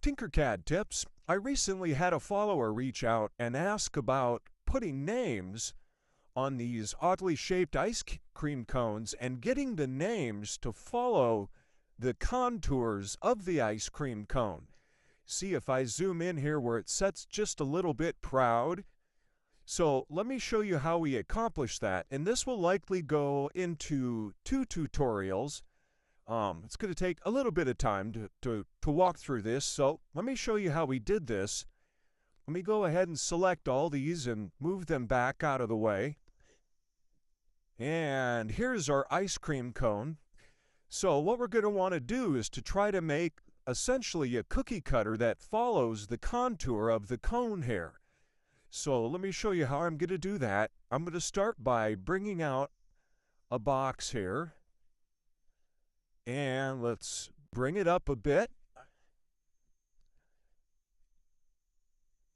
TinkerCAD tips. I recently had a follower reach out and ask about putting names on these oddly shaped ice cream cones and getting the names to follow the contours of the ice cream cone. See if I zoom in here where it sets just a little bit proud. So let me show you how we accomplish that. And this will likely go into 2 tutorials. It's going to take a little bit of time to walk through this, so let me show you how we did this. Let me go ahead and select all these and move them back out of the way. And here's our ice cream cone. So what we're going to want to do is to try to make essentially a cookie cutter that follows the contour of the cone here. So let me show you how I'm going to do that. I'm going to start by bringing out a box here. And let's bring it up a bit.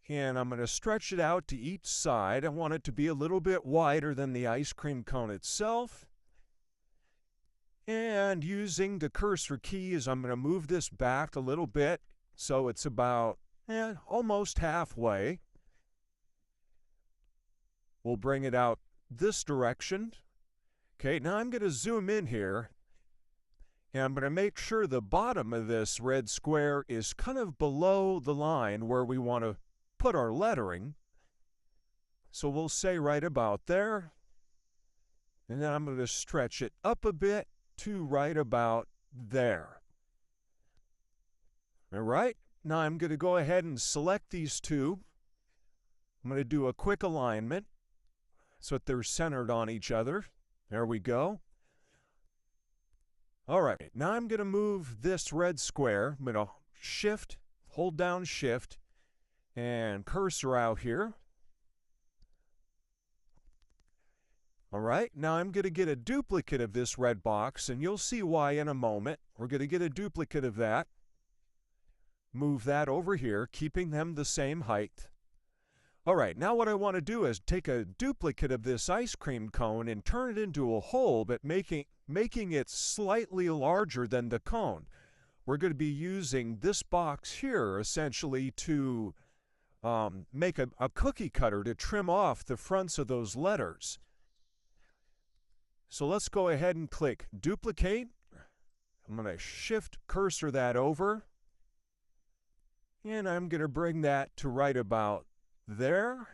And I'm going to stretch it out to each side. I want it to be a little bit wider than the ice cream cone itself. And using the cursor keys, I'm going to move this back a little bit so it's about almost halfway. We'll bring it out this direction. Okay, now I'm going to zoom in here. And I'm going to make sure the bottom of this red square is kind of below the line where we want to put our lettering. So we'll say right about there. And then I'm going to stretch it up a bit to right about there. All right, now I'm going to go ahead and select these two. I'm going to do a quick alignment so that they're centered on each other. There we go. All right, now I'm going to move this red square. I'm going to hold down Shift, and cursor out here. All right, now I'm going to get a duplicate of this red box, and you'll see why in a moment. We're going to get a duplicate of that. Move that over here, keeping them the same height. All right, now what I want to do is take a duplicate of this ice cream cone and turn it into a hole, but making it slightly larger than the cone. We're going to be using this box here essentially to make a cookie cutter to trim off the fronts of those letters. So let's go ahead and click Duplicate. I'm going to Shift cursor that over. And I'm going to bring that to right about there.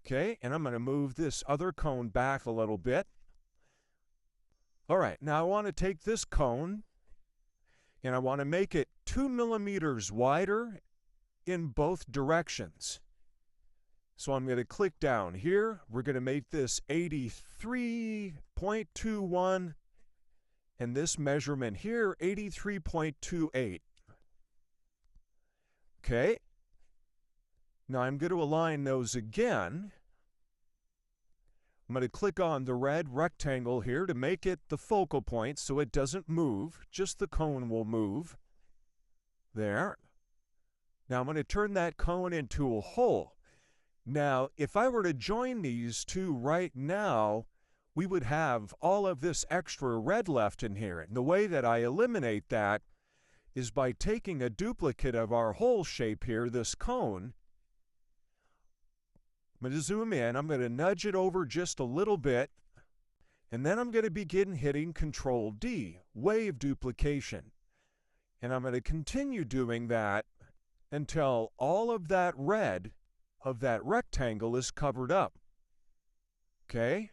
Okay, and I'm going to move this other cone back a little bit. All right, now I want to take this cone and I want to make it 2 millimeters wider in both directions. So I'm going to click down here. We're going to make this 83.21 and this measurement here 83.28. Okay. Now I'm going to align those again. I'm going to click on the red rectangle here to make it the focal point so it doesn't move. Just the cone will move. There. Now I'm going to turn that cone into a hole. Now, if I were to join these two right now, we would have all of this extra red left in here. And the way that I eliminate that is by taking a duplicate of our hole shape here, this cone. I'm going to zoom in. I'm going to nudge it over just a little bit. And then I'm going to begin hitting Control D, wave duplication. And I'm going to continue doing that until all of that red of that rectangle is covered up. Okay?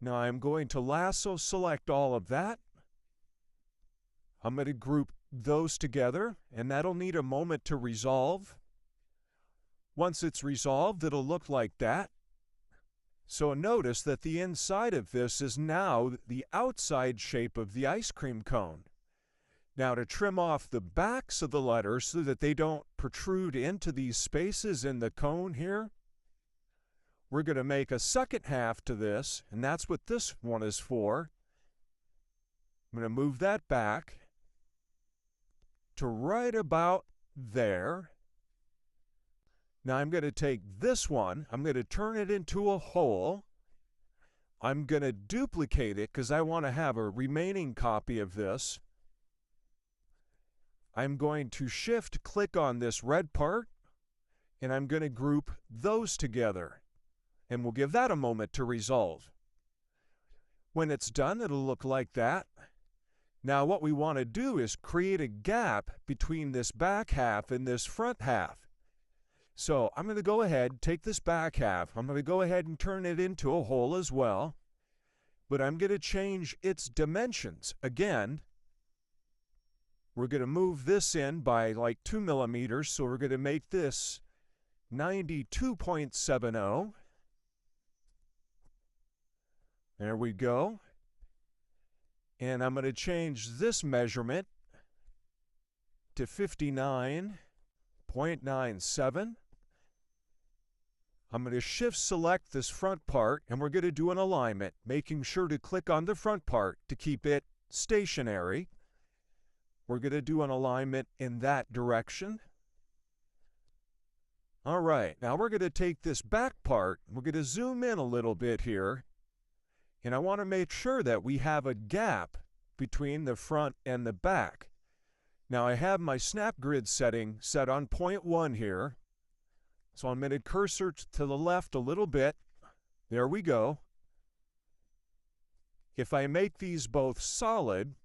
Now I'm going to lasso select all of that. I'm going to group those together, and that'll need a moment to resolve. Once it's resolved, it'll look like that. So notice that the inside of this is now the outside shape of the ice cream cone. Now to trim off the backs of the letters so that they don't protrude into these spaces in the cone here, we're going to make a second half to this, and that's what this one is for. I'm going to move that back to right about there. Now I'm going to take this one, I'm going to turn it into a hole. I'm going to duplicate it because I want to have a remaining copy of this. I'm going to shift click on this red part, and I'm going to group those together. And we'll give that a moment to resolve. When it's done, it'll look like that. Now what we want to do is create a gap between this back half and this front half. So I'm going to go ahead, take this back half, I'm going to go ahead and turn it into a hole as well, but I'm going to change its dimensions. Again, we're going to move this in by like 2 millimeters, so we're going to make this 92.70. There we go. And I'm going to change this measurement to 59.97. I'm going to shift select this front part, and we're going to do an alignment, making sure to click on the front part to keep it stationary. We're going to do an alignment in that direction. All right, now we're going to take this back part, we're going to zoom in a little bit here, and I want to make sure that we have a gap between the front and the back. Now I have my snap grid setting set on 0.1 here. So I'm going to cursor to the left a little bit. There we go. If I make these both solid,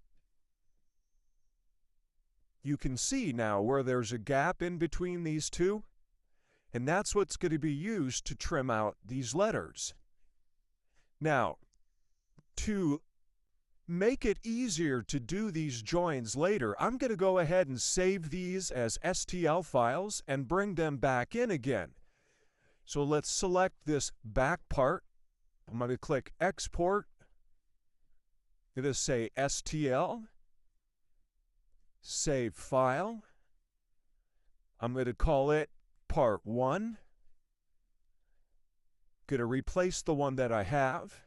you can see now where there's a gap in between these two. And that's what's going to be used to trim out these letters. Now, to make it easier to do these joins later, I'm going to go ahead and save these as STL files and bring them back in again. So let's select this back part. I'm going to click Export. I'm going to say STL. Save file. I'm going to call it Part 1. Going to replace the one that I have.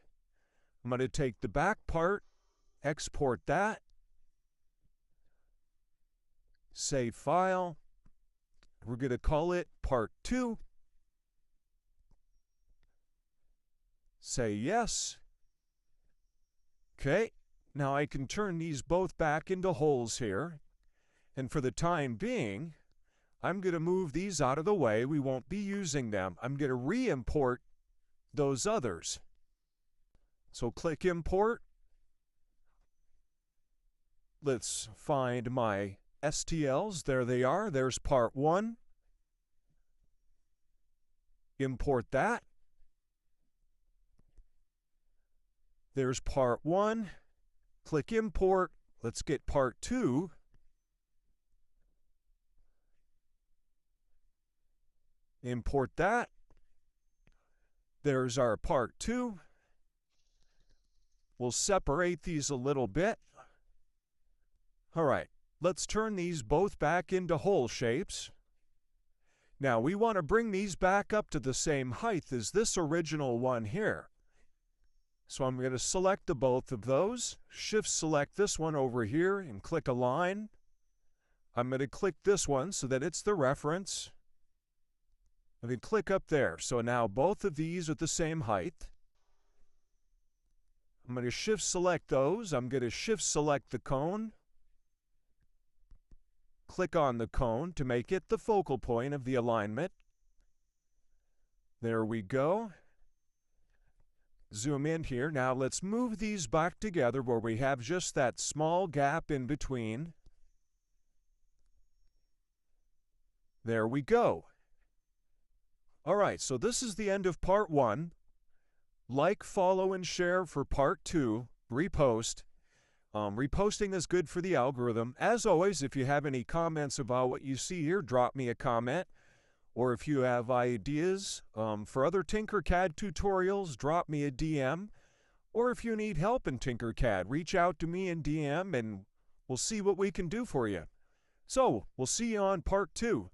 I'm going to take the back part, export that, save file. We're going to call it Part 2. Say yes. Okay, now I can turn these both back into holes here. And for the time being, I'm going to move these out of the way. We won't be using them. I'm going to re-import those others. So click Import. Let's find my STLs. There they are. There's Part 1. Import that. There's Part 1. Click Import. Let's get Part 2. Import that. There's our Part 2. We'll separate these a little bit. All right, let's turn these both back into hole shapes. Now we want to bring these back up to the same height as this original one here. So I'm going to select the both of those, shift select this one over here and click Align. I'm going to click this one so that it's the reference. I'm going to click up there. So now both of these are the same height. I'm going to shift select those. I'm going to shift select the cone. Click on the cone to make it the focal point of the alignment. There we go. Zoom in here. Now let's move these back together where we have just that small gap in between. There we go. All right, so this is the end of Part 1. Like, follow, and share for Part 2. Repost. Reposting is good for the algorithm. As always, if you have any comments about what you see here, drop me a comment. Or if you have ideas for other TinkerCAD tutorials, drop me a DM. Or if you need help in TinkerCAD, reach out to me in DM and we'll see what we can do for you. So, we'll see you on Part 2.